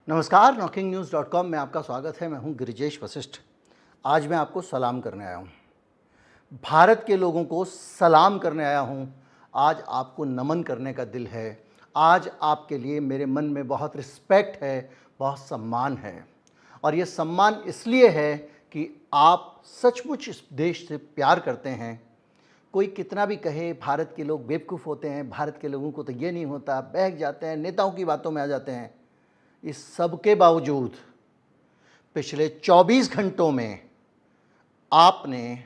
नमस्कार, knocking-news.com में आपका स्वागत है। मैं हूं गिरिजेश वशिष्ठ। आज मैं आपको सलाम करने आया हूं, भारत के लोगों को सलाम करने आया हूं। आज आपको नमन करने का दिल है। आज आपके लिए मेरे मन में बहुत रिस्पेक्ट है, बहुत सम्मान है। और ये सम्मान इसलिए है कि आप सचमुच इस देश से प्यार करते हैं। कोई कितना भी कहे भारत के लोग बेवकूफ़ होते हैं, भारत के लोगों को तो ये नहीं होता, बहक जाते हैं, नेताओं की बातों में आ जाते हैं। इस सब के बावजूद पिछले 24 घंटों में आपने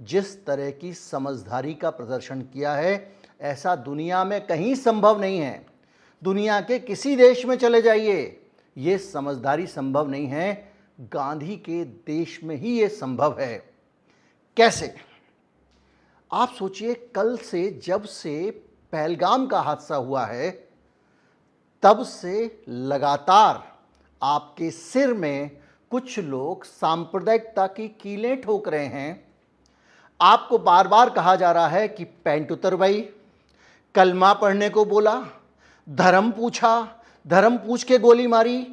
जिस तरह की समझदारी का प्रदर्शन किया है, ऐसा दुनिया में कहीं संभव नहीं है। दुनिया के किसी देश में चले जाइए, ये समझदारी संभव नहीं है। गांधी के देश में ही ये संभव है। कैसे? आप सोचिए, कल से जब से पहलगाम का हादसा हुआ है, तब से लगातार आपके सिर में कुछ लोग सांप्रदायिकता की कीलें ठोक रहे हैं। आपको बार बार कहा जा रहा है कि पैंट उतरवाई, कलमा पढ़ने को बोला, धर्म पूछा, धर्म पूछ के गोली मारी।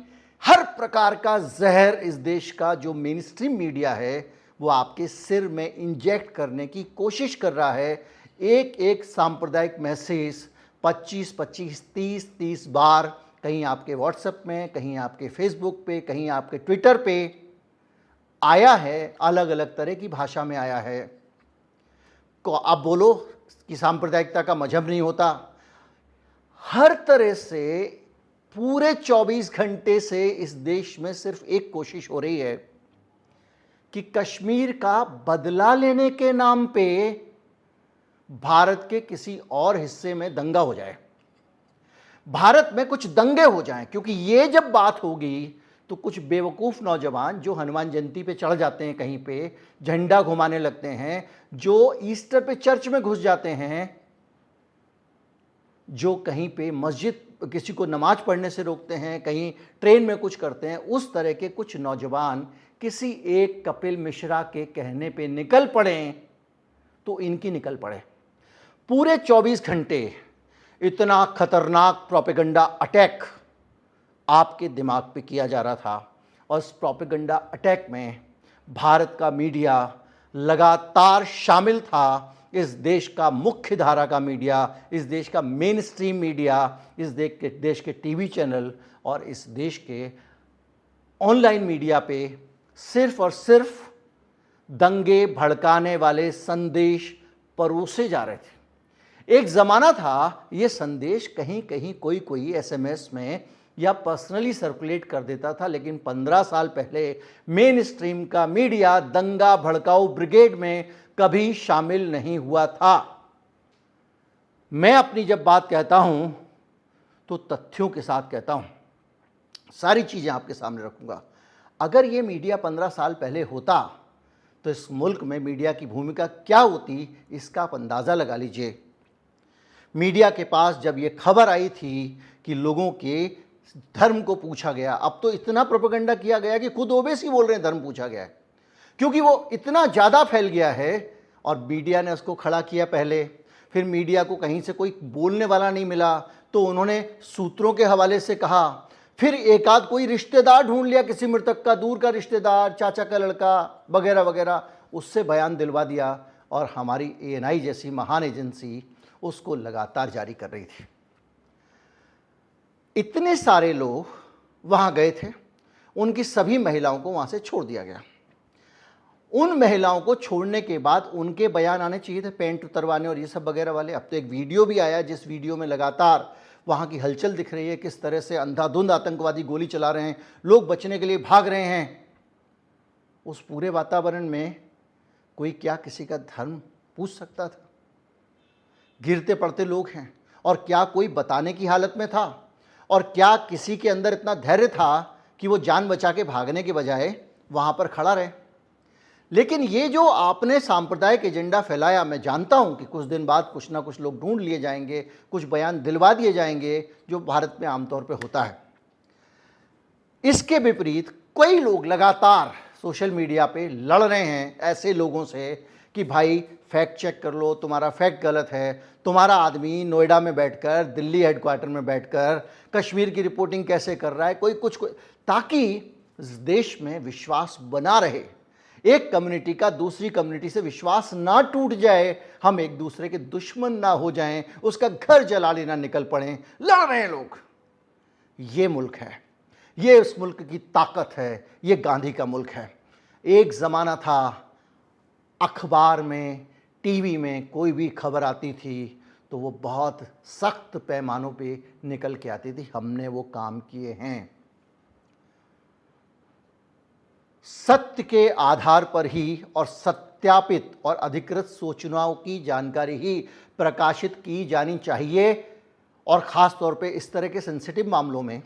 हर प्रकार का जहर इस देश का जो मेन स्ट्रीम मीडिया है वो आपके सिर में इंजेक्ट करने की कोशिश कर रहा है। एक एक सांप्रदायिक मैसेज 25-25, 30-30 बार, कहीं आपके व्हाट्सएप में, कहीं आपके फेसबुक पे, कहीं आपके ट्विटर पे आया है। अलग अलग तरह की भाषा में आया है। आप बोलो कि सांप्रदायिकता का मजहब नहीं होता। हर तरह से पूरे 24 घंटे से इस देश में सिर्फ एक कोशिश हो रही है कि कश्मीर का बदला लेने के नाम पे भारत के किसी और हिस्से में दंगा हो जाए, भारत में कुछ दंगे हो जाएं। क्योंकि ये जब बात होगी तो कुछ बेवकूफ़ नौजवान जो हनुमान जयंती पे चढ़ जाते हैं, कहीं पे झंडा घुमाने लगते हैं, जो ईस्टर पे चर्च में घुस जाते हैं, जो कहीं पे मस्जिद किसी को नमाज पढ़ने से रोकते हैं, कहीं ट्रेन में कुछ करते हैं, उस तरह के कुछ नौजवान किसी एक कपिल मिश्रा के कहने पे निकल पड़े तो इनकी निकल पड़े। पूरे 24 घंटे इतना खतरनाक प्रोपेगेंडा अटैक आपके दिमाग पे किया जा रहा था, और इस प्रोपेगेंडा अटैक में भारत का मीडिया लगातार शामिल था। इस देश का मुख्य धारा का मीडिया, इस देश का मेन स्ट्रीम मीडिया, इस देश के टीवी चैनल और इस देश के ऑनलाइन मीडिया पे सिर्फ और सिर्फ दंगे भड़काने वाले संदेश परोसे जा रहे थे। एक ज़माना था ये संदेश कहीं कहीं कोई एसएमएस में या पर्सनली सर्कुलेट कर देता था, लेकिन 15 साल पहले मेन स्ट्रीम का मीडिया दंगा भड़काऊ ब्रिगेड में कभी शामिल नहीं हुआ था। मैं अपनी जब बात कहता हूं तो तथ्यों के साथ कहता हूं, सारी चीज़ें आपके सामने रखूंगा। अगर ये मीडिया 15 साल पहले होता तो इस मुल्क में मीडिया की भूमिका क्या होती, इसका आप अंदाज़ा लगा लीजिए। मीडिया के पास जब ये खबर आई थी कि लोगों के धर्म को पूछा गया, अब तो इतना प्रोपेगेंडा किया गया कि खुद ओवैसी बोल रहे हैं धर्म पूछा गया है, क्योंकि वो इतना ज़्यादा फैल गया है। और मीडिया ने उसको खड़ा किया पहले, फिर मीडिया को कहीं से कोई बोलने वाला नहीं मिला तो उन्होंने सूत्रों के हवाले से कहा, फिर एक आध कोई रिश्तेदार ढूंढ लिया, किसी मृतक का दूर का रिश्तेदार, चाचा का लड़का वगैरह वगैरह, उससे बयान दिलवा दिया। और हमारी एएनआई जैसी महान एजेंसी उसको लगातार जारी कर रही थी। इतने सारे लोग वहाँ गए थे, उनकी सभी महिलाओं को वहाँ से छोड़ दिया गया। उन महिलाओं को छोड़ने के बाद उनके बयान आने चाहिए थे, पैंट उतरवाने और ये सब वगैरह वाले। अब तो एक वीडियो भी आया जिस वीडियो में लगातार वहाँ की हलचल दिख रही है, किस तरह से अंधाधुंध आतंकवादी गोली चला रहे हैं, लोग बचने के लिए भाग रहे हैं। उस पूरे वातावरण में कोई क्या किसी का धर्म पूछ सकता था? गिरते पड़ते लोग हैं, और क्या कोई बताने की हालत में था? और क्या किसी के अंदर इतना धैर्य था कि वो जान बचा के भागने के बजाय वहाँ पर खड़ा रहे? लेकिन ये जो आपने सांप्रदायिक एजेंडा फैलाया, मैं जानता हूँ कि कुछ दिन बाद कुछ ना कुछ लोग ढूंढ लिए जाएंगे, कुछ बयान दिलवा दिए जाएंगे, जो भारत में आमतौर पे होता है। इसके विपरीत कई लोग लगातार सोशल मीडिया पे लड़ रहे हैं ऐसे लोगों से कि भाई फैक्ट चेक कर लो, तुम्हारा फैक्ट गलत है, तुम्हारा आदमी नोएडा में बैठकर, दिल्ली हेडक्वार्टर में बैठकर कश्मीर की रिपोर्टिंग कैसे कर रहा है, कोई ताकि देश में विश्वास बना रहे, एक कम्युनिटी का दूसरी कम्युनिटी से विश्वास ना टूट जाए, हम एक दूसरे के दुश्मन ना हो जाएं, उसका घर जला लेना निकल पड़े, लड़ रहे हैं लोग। ये मुल्क है, ये उस मुल्क की ताकत है, ये गांधी का मुल्क है। एक ज़माना था अखबार में, टीवी में कोई भी खबर आती थी तो वो बहुत सख्त पैमानों पे निकल के आती थी। हमने वो काम किए हैं। सत्य के आधार पर ही और सत्यापित और अधिकृत सूचनाओं की जानकारी ही प्रकाशित की जानी चाहिए। और ख़ास तौर पे इस तरह के सेंसिटिव मामलों में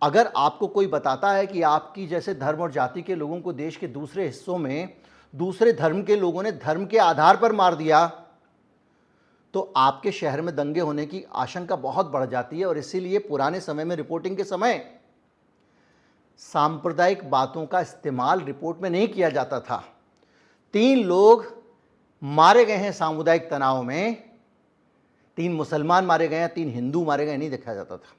अगर आपको कोई बताता है कि आपकी जैसे धर्म और जाति के लोगों को देश के दूसरे हिस्सों में दूसरे धर्म के लोगों ने धर्म के आधार पर मार दिया, तो आपके शहर में दंगे होने की आशंका बहुत बढ़ जाती है। और इसीलिए पुराने समय में रिपोर्टिंग के समय सांप्रदायिक बातों का इस्तेमाल रिपोर्ट में नहीं किया जाता था। 3 लोग मारे गए हैं सामुदायिक तनाव में, 3 मुसलमान मारे गए हैं, 3 हिंदू मारे गए, नहीं देखा जाता था।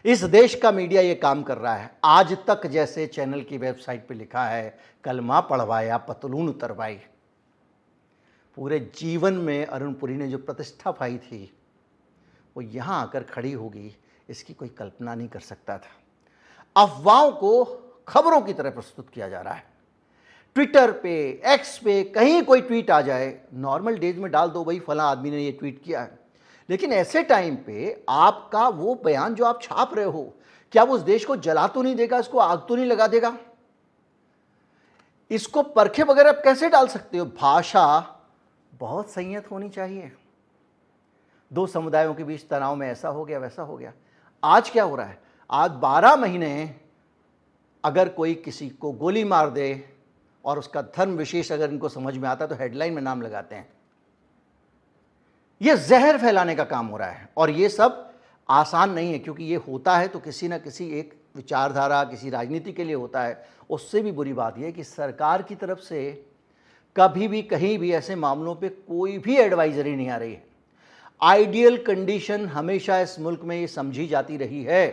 इस देश का मीडिया ये काम कर रहा है। आज तक जैसे चैनल की वेबसाइट पे लिखा है, कलमा पढ़वाया पतलून उतरवाई। पूरे जीवन में अरुण पुरी ने जो प्रतिष्ठा पाई थी वो यहाँ आकर खड़ी होगी, इसकी कोई कल्पना नहीं कर सकता था। अफवाहों को खबरों की तरह प्रस्तुत किया जा रहा है। ट्विटर पे, एक्स पे कहीं कोई ट्वीट आ जाए, नॉर्मल डेज में डाल दो भाई फला आदमी ने ये ट्वीट किया है, लेकिन ऐसे टाइम पे आपका वो बयान जो आप छाप रहे हो, क्या वो उस देश को जला तो नहीं देगा, इसको आग तो नहीं लगा देगा? इसको परखे बगैर आप कैसे डाल सकते हो? भाषा बहुत संयत होनी चाहिए। 2 समुदायों के बीच तनाव में ऐसा हो गया, वैसा हो गया। आज क्या हो रहा है? आज 12 महीने अगर कोई किसी को गोली मार दे और उसका धर्म विशेष अगर इनको समझ में आता है तो हेडलाइन में नाम लगाते हैं। यह जहर फैलाने का काम हो रहा है। और ये सब आसान नहीं है, क्योंकि ये होता है तो किसी न किसी एक विचारधारा, किसी राजनीति के लिए होता है। उससे भी बुरी बात यह है कि सरकार की तरफ से कभी भी कहीं भी ऐसे मामलों पे कोई भी एडवाइजरी नहीं आ रही है। आइडियल कंडीशन हमेशा इस मुल्क में ये समझी जाती रही है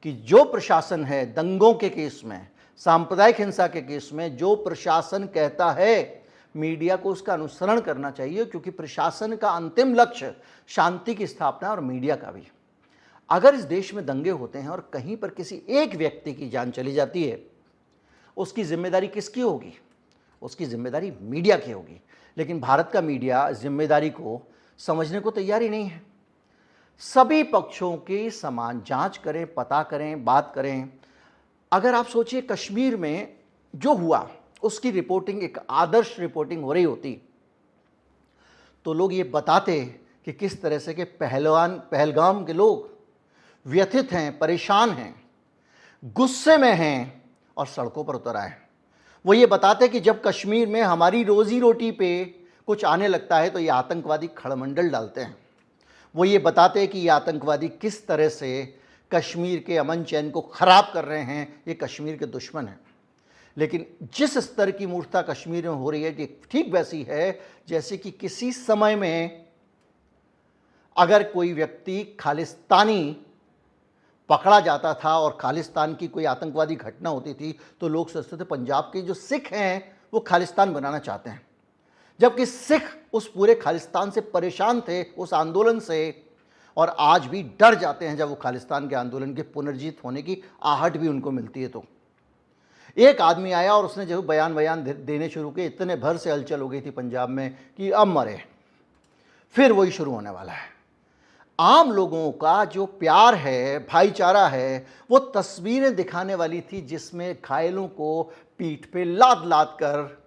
कि जो प्रशासन है दंगों के केस में, सांप्रदायिक हिंसा के केस में, जो प्रशासन कहता है मीडिया को उसका अनुसरण करना चाहिए, क्योंकि प्रशासन का अंतिम लक्ष्य शांति की स्थापना और मीडिया का भी। अगर इस देश में दंगे होते हैं और कहीं पर किसी एक व्यक्ति की जान चली जाती है, उसकी जिम्मेदारी किसकी होगी? उसकी जिम्मेदारी मीडिया की होगी। लेकिन भारत का मीडिया इस जिम्मेदारी को समझने को तैयार ही नहीं है। सभी पक्षों की समान जांच करें, पता करें, बात करें। अगर आप सोचिए कश्मीर में जो हुआ उसकी रिपोर्टिंग एक आदर्श रिपोर्टिंग हो रही होती तो लोग ये बताते कि किस तरह से कि पहलगाम के लोग व्यथित हैं, परेशान हैं, गुस्से में हैं और सड़कों पर उतर आए। वो ये बताते कि जब कश्मीर में हमारी रोजी रोटी पे कुछ आने लगता है तो ये आतंकवादी खड़मंडल डालते हैं। वो ये बताते कि ये आतंकवादी किस तरह से कश्मीर के अमन चैन को ख़राब कर रहे हैं, ये कश्मीर के दुश्मन हैं। लेकिन जिस स्तर की मूर्खता कश्मीर में हो रही है, ये ठीक वैसी है जैसे कि किसी समय में अगर कोई व्यक्ति खालिस्तानी पकड़ा जाता था और खालिस्तान की कोई आतंकवादी घटना होती थी तो लोग सोचते थे पंजाब के जो सिख हैं वो खालिस्तान बनाना चाहते हैं, जबकि सिख उस पूरे खालिस्तान से परेशान थे, उस आंदोलन से, और आज भी डर जाते हैं जब वो खालिस्तान के आंदोलन के पुनर्जीत होने की आहट भी उनको मिलती है। तो एक आदमी आया और उसने जब बयान देने शुरू किए, इतने भर से हलचल हो गई थी पंजाब में कि अब मरे। फिर वही शुरू होने वाला है। आम लोगों का जो प्यार है, भाईचारा है, वो तस्वीरें दिखाने वाली थी जिसमें घायलों को पीठ पे लाद लाद कर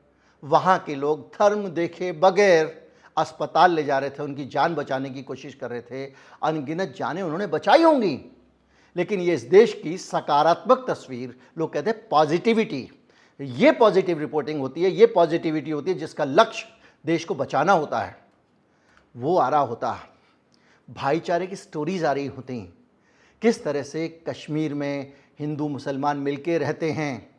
वहाँ के लोग धर्म देखे बगैर अस्पताल ले जा रहे थे, उनकी जान बचाने की कोशिश कर रहे थे। अनगिनत जानें उन्होंने बचाई होंगी, लेकिन ये इस देश की सकारात्मक तस्वीर, लोग कहते हैं पॉजिटिविटी, ये पॉजिटिव रिपोर्टिंग होती है, ये पॉजिटिविटी होती है जिसका लक्ष्य देश को बचाना होता है, वो आ रहा होता। भाईचारे की स्टोरीज आ रही होती, किस तरह से कश्मीर में हिंदू मुसलमान मिलके रहते हैं,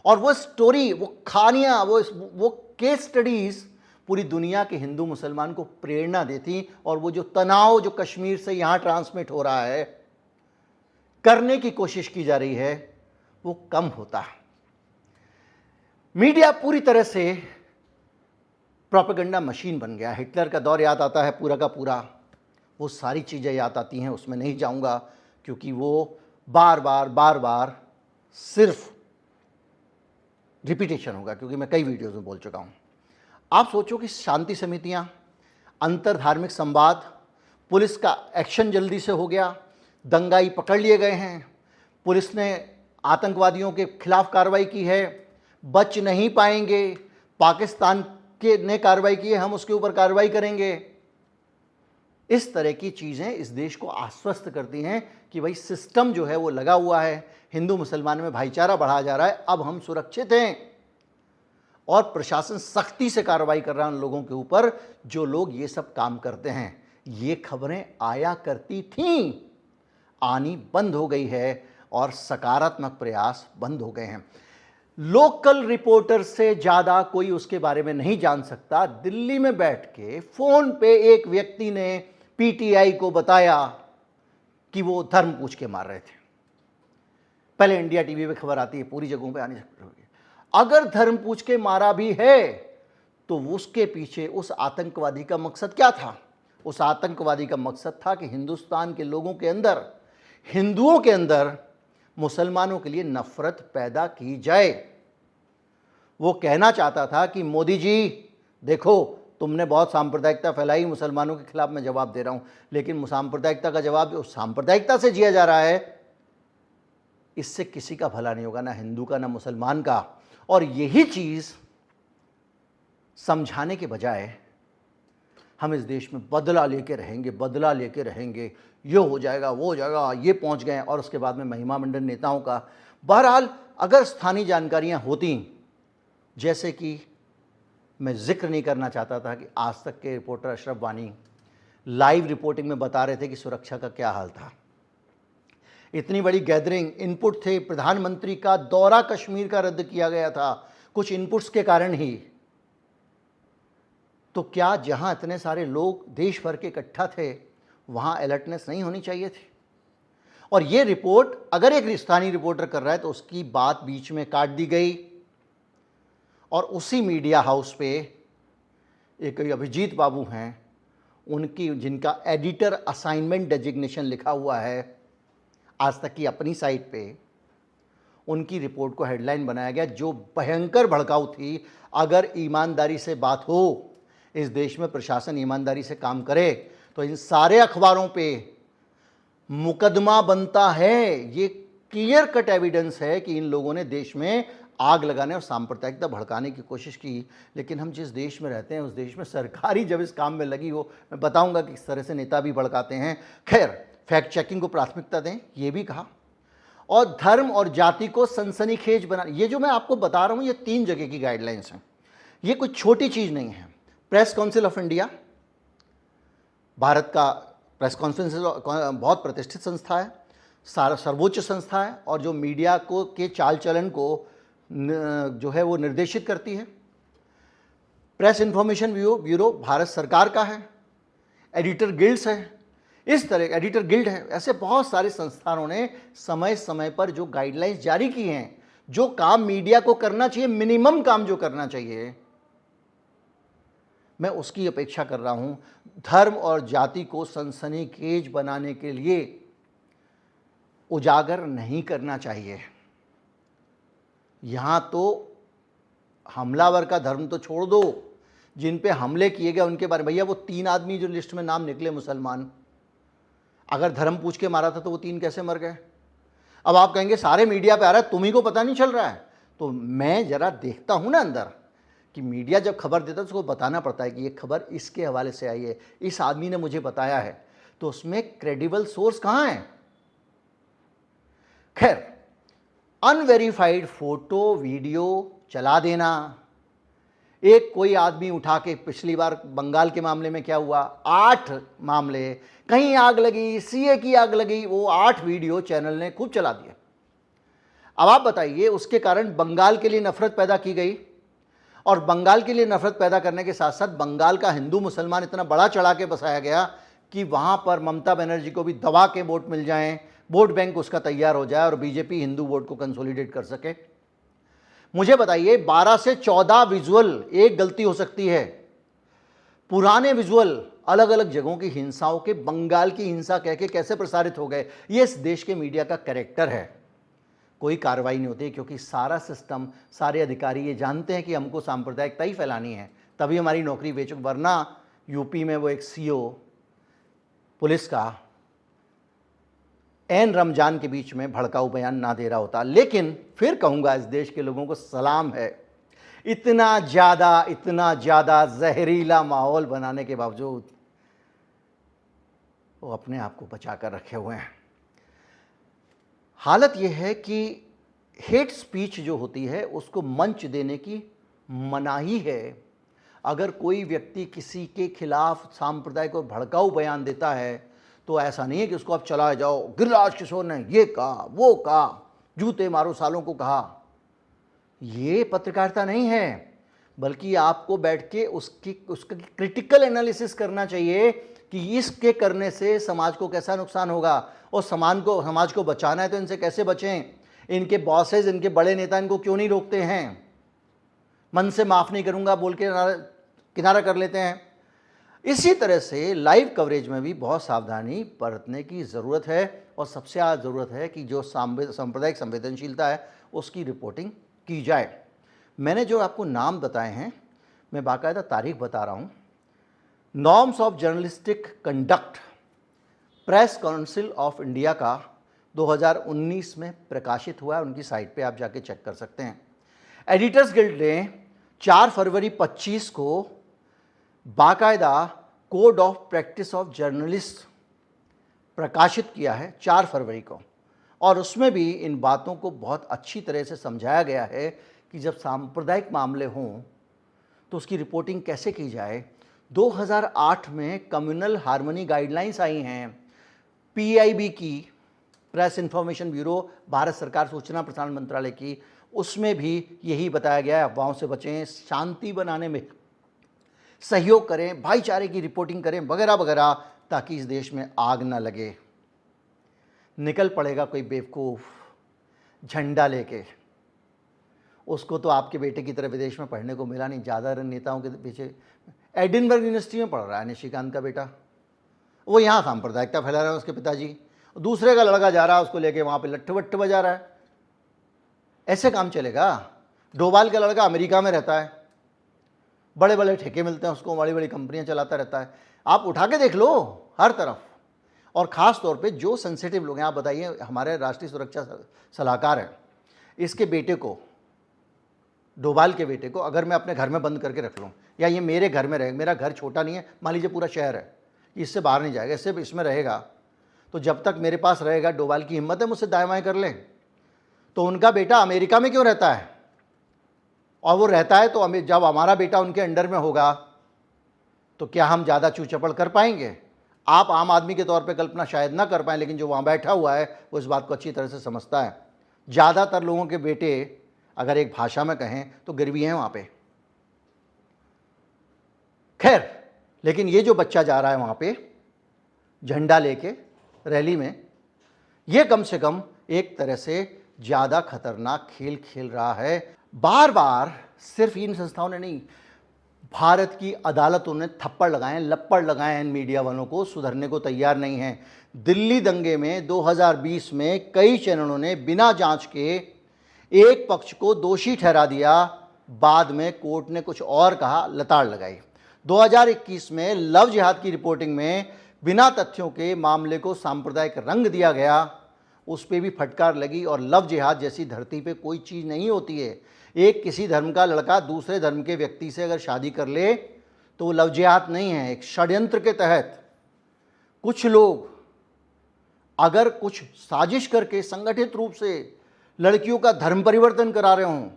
और वो स्टोरी, वो कहानियाँ, वो केस स्टडीज पूरी दुनिया के हिंदू मुसलमान को प्रेरणा देती और वो जो तनाव जो कश्मीर से यहाँ ट्रांसमिट हो रहा है, करने की कोशिश की जा रही है, वो कम होता। मीडिया पूरी तरह से प्रोपेगेंडा मशीन बन गया। हिटलर का दौर याद आता है पूरा का पूरा, वो सारी चीज़ें याद आती हैं, उसमें नहीं जाऊंगा क्योंकि वो बार बार सिर्फ रिपीटेशन होगा, क्योंकि मैं कई वीडियोज़ में बोल चुका हूँ। आप सोचो कि शांति समितियाँ, अंतर धार्मिक संवाद, पुलिस का एक्शन जल्दी से हो गया, दंगाई पकड़ लिए गए हैं, पुलिस ने आतंकवादियों के खिलाफ कार्रवाई की है, बच नहीं पाएंगे, पाकिस्तान के ने कार्रवाई की है, हम उसके ऊपर कार्रवाई करेंगे। इस तरह की चीज़ें इस देश को आश्वस्त करती हैं कि भाई सिस्टम जो है वो लगा हुआ है, हिंदू मुसलमान में भाईचारा बढ़ाया जा रहा है, अब हम सुरक्षित हैं। और प्रशासन सख्ती से कार्रवाई कर रहा है उन लोगों के ऊपर जो लोग ये सब काम करते हैं। ये खबरें आया करती थीं, आनी बंद हो गई है और सकारात्मक प्रयास बंद हो गए हैं। लोकल रिपोर्टर से ज़्यादा कोई उसके बारे में नहीं जान सकता। दिल्ली में बैठ के फ़ोन पे एक व्यक्ति ने पीटीआई को बताया कि वो धर्म पूछ के मार रहे थे। पहले इंडिया टीवी पे खबर आती है, पूरी जगहों पे आने लगी। अगर धर्म पूछ के मारा भी है तो उसके पीछे उस आतंकवादी का मकसद क्या था? उस आतंकवादी का मकसद था कि हिंदुस्तान के लोगों के अंदर, हिंदुओं के अंदर मुसलमानों के लिए नफरत पैदा की जाए। वो कहना चाहता था कि मोदी जी देखो, तुमने बहुत सांप्रदायिकता फैलाई, मुसलमानों के खिलाफ मैं जवाब दे रहा हूं, लेकिन सांप्रदायिकता का जवाब जो सांप्रदायिकता से जिया जा रहा है, इससे किसी का भला नहीं होगा, ना हिंदू का ना मुसलमान का। और यही चीज समझाने के बजाय हम इस देश में बदला लेके रहेंगे, बदला लेके रहेंगे, ये हो जाएगा, वो हो जाएगा, ये पहुंच गए, और उसके बाद में महिमा मंडन नेताओं का। बहरहाल अगर स्थानीय जानकारियां होती, जैसे कि मैं जिक्र नहीं करना चाहता था कि आज तक के रिपोर्टर अशरफ वानी लाइव रिपोर्टिंग में बता रहे थे कि सुरक्षा का क्या हाल था। इतनी बड़ी गैदरिंग, इनपुट थे, प्रधानमंत्री का दौरा कश्मीर का रद्द किया गया था कुछ इनपुट्स के कारण ही। तो क्या जहां इतने सारे लोग देश भर के इकट्ठा थे वहां अलर्टनेस नहीं होनी चाहिए थी? और ये रिपोर्ट अगर एक स्थानीय रिपोर्टर कर रहा है तो उसकी बात बीच में काट दी गई और उसी मीडिया हाउस पे एक अभिजीत बाबू हैं, उनकी जिनका एडिटर असाइनमेंट डेजिग्नेशन लिखा हुआ है आज तक की अपनी साइट पे, उनकी रिपोर्ट को हेडलाइन बनाया गया जो भयंकर भड़काऊ थी। अगर ईमानदारी से बात हो, इस देश में प्रशासन ईमानदारी से काम करे तो इन सारे अखबारों पे मुकदमा बनता है। ये क्लियर कट एविडेंस है कि इन लोगों ने देश में आग लगाने और सांप्रदायिकता भड़काने की कोशिश की। लेकिन हम जिस देश में रहते हैं उस देश में सरकारी जब इस काम में लगी हो, मैं बताऊंगा कि किस तरह से नेता भी भड़काते हैं। खैर, फैक्ट चेकिंग को प्राथमिकता दें, ये भी कहा, और धर्म और जाति को सनसनीखेज बना। ये जो मैं आपको बता रहा हूँ ये 3 जगह की गाइडलाइंस हैं, ये कोई छोटी चीज़ नहीं है। Press council of India, Bharat का प्रेस काउंसिल बहुत प्रतिष्ठित संस्था है, सर्वोच्च संस्था है और जो मीडिया को के चाल चलन को जो है वो निर्देशित करती है। प्रेस इंफॉर्मेशन ब्यूरो भारत सरकार का है। एडिटर गिल्ड्स है, इस तरह एडिटर गिल्ड है। ऐसे बहुत सारे संस्थानों ने समय समय पर जो गाइडलाइंस जारी की हैं, जो काम मीडिया को करना चाहिए, मिनिमम काम जो करना चाहिए, मैं उसकी अपेक्षा कर रहा हूं। धर्म और जाति को सनसनीखेज बनाने के लिए उजागर नहीं करना चाहिए। यहां तो हमलावर का धर्म तो छोड़ दो, जिन पे हमले किए गए उनके बारे में, भैया वो 3 आदमी जो लिस्ट में नाम निकले मुसलमान, अगर धर्म पूछ के मारा था तो वो 3 कैसे मर गए? अब आप कहेंगे सारे मीडिया पे आ रहा है, तुम्ही को पता नहीं चल रहा है। तो मैं जरा देखता हूं ना अंदर कि मीडिया जब खबर देता है तो उसको बताना पड़ता है कि ये खबर इसके हवाले से आई है, इस आदमी ने मुझे बताया है, तो उसमें क्रेडिबल सोर्स कहां है? खैर, अनवेरिफाइड फोटो वीडियो चला देना, एक कोई आदमी उठा के, पिछली बार बंगाल के मामले में क्या हुआ, 8 मामले, कहीं आग लगी, सीए की आग लगी, वो 8 वीडियो चैनल ने खूब चला दिया। अब आप बताइए उसके कारण बंगाल के लिए नफरत पैदा की गई। और बंगाल के लिए नफरत पैदा करने के साथ साथ बंगाल का हिंदू मुसलमान इतना बड़ा चढ़ा के बसाया गया कि वहाँ पर ममता बनर्जी को भी दबा के वोट मिल जाएं, वोट बैंक उसका तैयार हो जाए और बीजेपी हिंदू वोट को कंसोलिडेट कर सके। मुझे बताइए 12 से 14 विजुअल एक गलती हो सकती है, पुराने विजुअल अलग अलग जगहों की हिंसाओं के बंगाल की हिंसा कह के कैसे प्रसारित हो गए। ये इस देश के मीडिया का कैरेक्टर है। कोई कार्रवाई नहीं होती क्योंकि सारा सिस्टम, सारे अधिकारी ये जानते हैं कि हमको सांप्रदायिकता ही फैलानी है, तभी हमारी नौकरी बेचो। वरना यूपी में वो एक सीओ पुलिस का एन रमजान के बीच में भड़काऊ बयान ना दे रहा होता। लेकिन फिर कहूँगा इस देश के लोगों को सलाम है, इतना ज़्यादा जहरीला माहौल बनाने के बावजूद वो अपने आप को बचा कर रखे हुए हैं। हालत यह है कि हेट स्पीच जो होती है उसको मंच देने की मनाही है। अगर कोई व्यक्ति किसी के खिलाफ सांप्रदायिक और भड़काऊ बयान देता है तो ऐसा नहीं है कि उसको आप चला जाओ, गिरिराज किशोर ने ये कहा, वो कहा, जूते मारो सालों को कहा। ये पत्रकारिता नहीं है, बल्कि आपको बैठ के उसका क्रिटिकल एनालिसिस करना चाहिए कि इसके करने से समाज को कैसा नुकसान होगा और समाज को बचाना है तो इनसे कैसे बचें। इनके बॉसेज, इनके बड़े नेता इनको क्यों नहीं रोकते हैं, मन से माफ़ नहीं करूँगा बोल के किनारा कर लेते हैं। इसी तरह से लाइव कवरेज में भी बहुत सावधानी बरतने की ज़रूरत है और सबसे ज़्यादा ज़रूरत है कि जो सांप्रदायिक संवेदनशीलता है उसकी रिपोर्टिंग की जाए। मैंने जो आपको नाम बताए हैं, मैं बाकायदा तारीख बता रहा हूँ। Norms of journalistic conduct press council of India का 2019 में प्रकाशित हुआ है, उनकी साइट पे आप जाके चेक कर सकते हैं। एडिटर्स गिल्ड ने 4 फरवरी 25 को बाकायदा code of practice of journalist प्रकाशित किया है 4 फरवरी को, और उसमें भी इन बातों को बहुत अच्छी तरह से समझाया गया है कि जब सांप्रदायिक मामले हों तो उसकी रिपोर्टिंग कैसे की जाए। 2008 में कम्युनल हार्मनी गाइडलाइंस आई हैं, पीआईबी की, प्रेस इन्फॉर्मेशन ब्यूरो, भारत सरकार सूचना प्रसारण मंत्रालय की, उसमें भी यही बताया गया है अफवाहों से बचें, शांति बनाने में सहयोग करें, भाईचारे की रिपोर्टिंग करें वगैरह वगैरह, ताकि इस देश में आग ना लगे। निकल पड़ेगा कोई बेवकूफ़ झंडा लेके, उसको तो आपके बेटे की तरह विदेश में पढ़ने को मिला नहीं, ज़्यादा नेताओं के पीछे। एडिनबर्ग यूनिवर्सिटी में पढ़ रहा है निशिकांत का बेटा, वो यहाँ सांप्रदायिकता फैला रहा है उसके पिताजी, दूसरे का लड़का जा रहा है उसको लेके वहाँ पे लट्ठ वट्ठ बजा रहा है। ऐसे काम चलेगा? डोभाल का लड़का अमेरिका में रहता है, बड़े बड़े ठेके मिलते हैं उसको, बड़ी बड़ी कंपनियां चलाता रहता है। आप उठा के देख लो हर तरफ, और ख़ास तौर पे जो सेंसिटिव लोग हैं। आप बताइए, हमारे राष्ट्रीय सुरक्षा सलाहकार हैं, इसके बेटे को, डोभाल के बेटे को अगर मैं अपने घर में बंद करके रख लूँ, या ये मेरे घर में रहे, मेरा घर छोटा नहीं है, मान लीजिए पूरा शहर है, इससे बाहर नहीं जाएगा, इससे इसमें रहेगा, तो जब तक मेरे पास रहेगा, डोभाल की हिम्मत है मुझसे दाएं बाएं कर लें। तो उनका बेटा अमेरिका में क्यों रहता है? और वो रहता है तो जब हमारा बेटा उनके अंडर में होगा तो क्या हम ज़्यादा चूचपड़ कर पाएंगे? आप आम आदमी के तौर पे कल्पना शायद ना कर पाएँ, लेकिन जो वहाँ बैठा हुआ है वो इस बात को अच्छी तरह से समझता है। ज़्यादातर लोगों के बेटे, अगर एक भाषा में कहें तो गिरवी हैं वहाँ पे। खैर, लेकिन ये जो बच्चा जा रहा है वहाँ पे झंडा लेके रैली में, ये कम से कम एक तरह से ज़्यादा खतरनाक खेल खेल रहा है। बार बार सिर्फ इन संस्थाओं ने नहीं, भारत की अदालतों ने थप्पड़ लगाए, लप्पड़ लगाए इन मीडिया वालों को, सुधरने को तैयार नहीं है। दिल्ली दंगे में 2020 में कई चैनलों ने बिना जांच के एक पक्ष को दोषी ठहरा दिया, बाद में कोर्ट ने कुछ और कहा, लताड़ लगाई। 2021 में लव जिहाद की रिपोर्टिंग में बिना तथ्यों के मामले को सांप्रदायिक रंग दिया गया, उस पर भी फटकार लगी। और लव जिहाद जैसी धरती पे कोई चीज़ नहीं होती है। एक किसी धर्म का लड़का दूसरे धर्म के व्यक्ति से अगर शादी कर ले तो वो लव जिहाद नहीं है। एक षड्यंत्र के तहत कुछ लोग अगर कुछ साजिश करके संगठित रूप से लड़कियों का धर्म परिवर्तन करा रहे हों,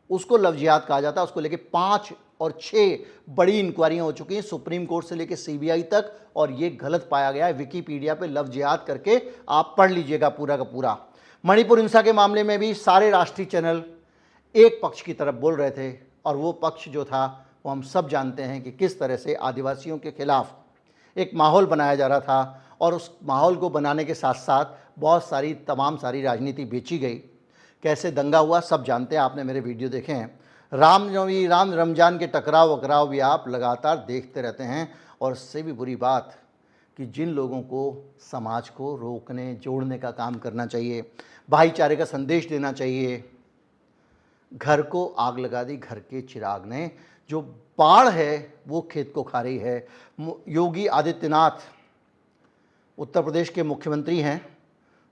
उसको लव जिहाद कहा जाता है। उसको लेके 5 और 6 बड़ी इंक्वायरियां हो चुकी हैं, सुप्रीम कोर्ट से लेके सीबीआई तक, और ये गलत पाया गया है। विकीपीडिया पे लव जिहाद करके आप पढ़ लीजिएगा पूरा का पूरा। मणिपुर हिंसा के मामले में भी सारे राष्ट्रीय चैनल एक पक्ष की तरफ बोल रहे थे, और वो पक्ष जो था वो हम सब जानते हैं कि किस तरह से आदिवासियों के खिलाफ एक माहौल बनाया जा रहा था, और उस माहौल को बनाने के साथ साथ बहुत सारी तमाम सारी राजनीति बेची गई। कैसे दंगा हुआ सब जानते हैं, आपने मेरे वीडियो देखे हैं। रामनवमी, राम रमजान के टकराव वकराव भी आप लगातार देखते रहते हैं। और इससे भी बुरी बात कि जिन लोगों को समाज को रोकने जोड़ने का काम करना चाहिए, भाईचारे का संदेश देना चाहिए, घर को आग लगा दी घर के चिराग ने। जो बाढ़ है वो खेत को खा रही है। योगी आदित्यनाथ उत्तर प्रदेश के मुख्यमंत्री हैं।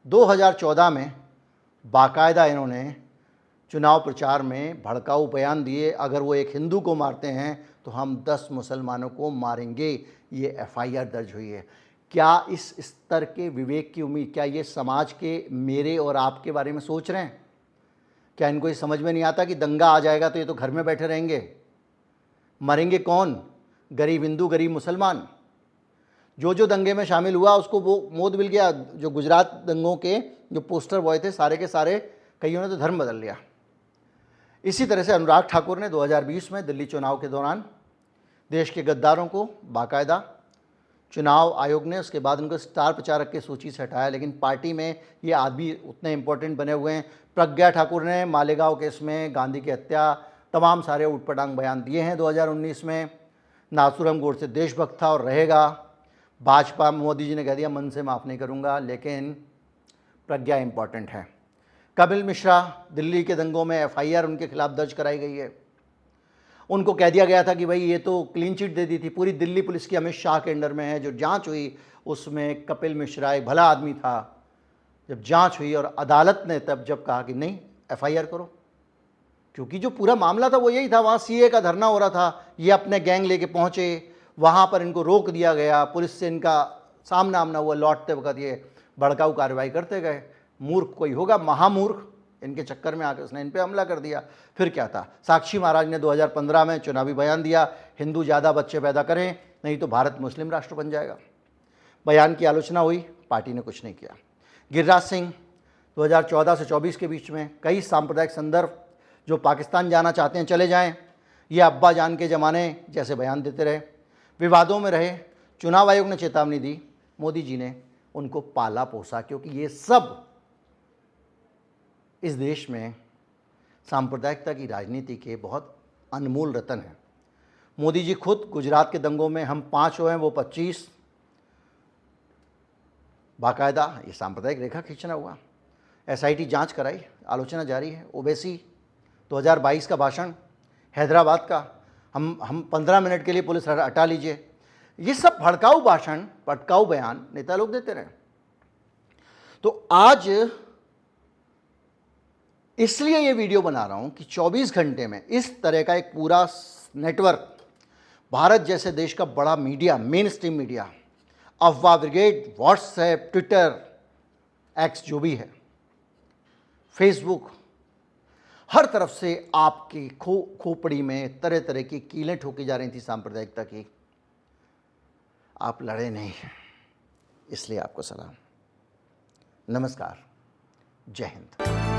2014 में बाकायदा इन्होंने चुनाव प्रचार में भड़काऊ बयान दिए, अगर वो एक हिंदू को मारते हैं तो हम 10 मुसलमानों को मारेंगे। ये एफआईआर दर्ज हुई है। क्या इस स्तर के विवेक की उम्मीद, क्या ये समाज के मेरे और आपके बारे में सोच रहे हैं? क्या इनको ये समझ में नहीं आता कि दंगा आ जाएगा तो ये तो घर में बैठे रहेंगे? मरेंगे कौन? गरीब हिंदू, गरीब मुसलमान। जो दंगे में शामिल हुआ उसको वो मौत मिल गया। जो गुजरात दंगों के जो पोस्टर बॉय थे सारे के सारे, कईयों ने तो धर्म बदल लिया। इसी तरह से अनुराग ठाकुर ने 2020 में दिल्ली चुनाव के दौरान देश के गद्दारों को बाकायदा चुनाव आयोग ने उसके बाद उनको स्टार प्रचारक की सूची से हटाया, लेकिन पार्टी में ये आदमी उतने इंपॉर्टेंट बने हुए हैं। प्रज्ञा ठाकुर ने मालेगांव केस में, गांधी की हत्या, तमाम सारे उटपटांग बयान दिए हैं 2019 में। नाथूराम गोडसे देशभक्त था और रहेगा। भाजपा, मोदी जी ने कह दिया मन से माफ़ नहीं करूंगा, लेकिन प्रज्ञा इंपॉर्टेंट है। कपिल मिश्रा, दिल्ली के दंगों में एफआईआर उनके खिलाफ दर्ज कराई गई है। उनको कह दिया गया था कि भाई ये तो क्लीन चिट दे दी थी, पूरी दिल्ली पुलिस की अमित शाह के अंडर में है। जो जांच हुई उसमें कपिल मिश्रा एक भला आदमी था। जब जांच हुई और अदालत ने तब जब कहा कि नहीं एफआईआर करो, क्योंकि जो पूरा मामला था वो यही था, वहाँ सीए का धरना हो रहा था, ये अपने गैंग लेके पहुँचे, वहाँ पर इनको रोक दिया गया, पुलिस से इनका सामना आमना हुआ, लौटते वक्त ये भड़काऊ कार्रवाई करते गए। मूर्ख कोई होगा, महामूर्ख, इनके चक्कर में आकर उसने इन पे हमला कर दिया। फिर क्या था, साक्षी महाराज ने 2015 में चुनावी बयान दिया, हिंदू ज़्यादा बच्चे पैदा करें नहीं तो भारत मुस्लिम राष्ट्र बन जाएगा। बयान की आलोचना हुई, पार्टी ने कुछ नहीं किया। गिरिराज सिंह 2014 से 24 के बीच में कई सांप्रदायिक संदर्भ, जो पाकिस्तान जाना चाहते हैं चले जाएं, ये अब्बा जान के ज़माने जैसे बयान देते रहे, विवादों में रहे। चुनाव आयोग ने चेतावनी दी, मोदी जी ने उनको पाला पोसा, क्योंकि ये सब इस देश में सांप्रदायिकता की राजनीति के बहुत अनमोल रतन हैं। मोदी जी खुद गुजरात के दंगों में हम 5 हुए हैं, वो 25, बाकायदा ये सांप्रदायिक रेखा खींचना हुआ। एसआईटी जांच कराई, आलोचना जारी है। ओवैसी 2022 का भाषण हैदराबाद का, हम 15 मिनट के लिए पुलिस हटा लीजिए, ये सब भड़काऊ भाषण, भड़काऊ बयान नेता लोग देते रहे। तो आज इसलिए ये वीडियो बना रहा हूं कि 24 घंटे में इस तरह का एक पूरा नेटवर्क, भारत जैसे देश का बड़ा मीडिया, मेन स्ट्रीम मीडिया, अफवाह ब्रिगेड, व्हाट्सएप, ट्विटर, एक्स जो भी है, फेसबुक, हर तरफ से आपकी खोपड़ी में तरह तरह की कीलें ठोकी जा रही थी सांप्रदायिकता की। आप लड़े नहीं, इसलिए आपको सलाम, नमस्कार, जय हिंद।